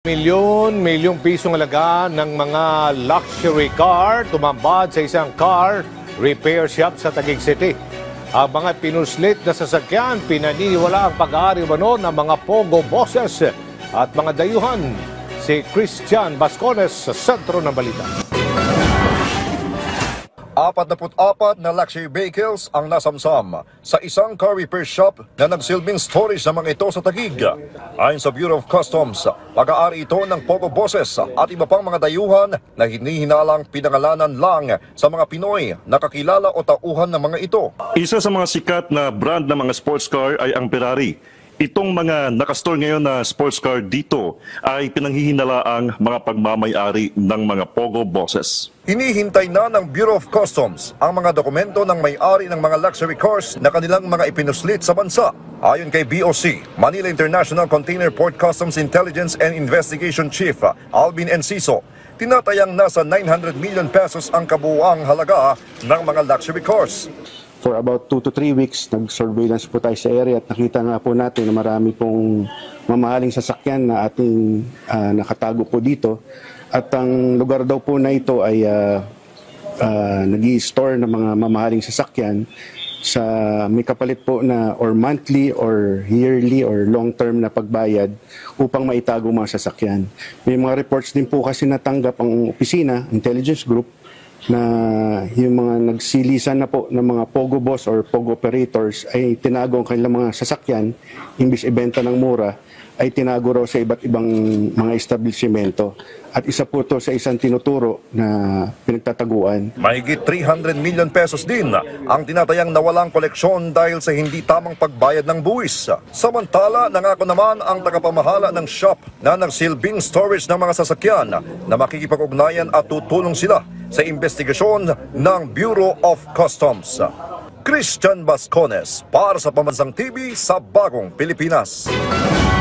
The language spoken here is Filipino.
Milyong pisong halaga ng mga luxury car tumambad sa isang car repair shop sa Taguig City. Ang mga pinuslit na sasakyan, pinaniniwala ang pag-aari umano ng mga pogo bosses at mga dayuhan. Si Christian Bascones sa sentro ng balita. 44 na luxury vehicles ang nasamsam sa isang car repair shop na nagsilbing storage ng mga ito sa Taguig. Ayon sa Bureau of Customs, pag-aari ito ng pogo bosses at iba pang mga dayuhan na hinihinalang pinangalanan lang sa mga Pinoy na kakilala o tauhan ng mga ito. Isa sa mga sikat na brand ng mga sports car ay ang Ferrari. Itong mga nakastore ngayon na sports car dito ay pinanghihinalaang mga pagmamay-ari ng mga pogo bosses. Hinihintay na ng Bureau of Customs ang mga dokumento ng may-ari ng mga luxury cars na kanilang mga ipinuslit sa bansa. Ayon kay BOC, Manila International Container Port Customs Intelligence and Investigation Chief Alvin Enciso, tinatayang nasa 900 million pesos ang kabuuang halaga ng mga luxury cars. For about 2 to 3 weeks, nag-surveillance po tayo sa area at nakita nga po natin na marami pong mamahaling sasakyan na ating nakatago po dito. At ang lugar daw po na ito ay nag-i-store ng mga mamahaling sasakyan sa may kapalit po na or monthly or yearly or long-term na pagbayad upang maitago mga sasakyan. May mga reports din po kasi natanggap ang opisina, intelligence group, na yung mga nagsilisan na po ng mga pogo boss or pogo operators ay tinago ang kanilang mga sasakyan, imbis ibenta ng mura, ay tinago raw sa iba't ibang mga establishmento. At isa po to sa isang tinuturo na pinagtataguan. Mahigit 300 million pesos din ang tinatayang nawalang koleksyon dahil sa hindi tamang pagbayad ng buwis. Samantala, nangako naman ang tagapamahala ng shop na nagsilbing storage ng mga sasakyan na makikipag-ugnayan at tutulong sila sa investigasyon ng Bureau of Customs. Christian Bascones para sa Pambansang TV sa Bagong Pilipinas.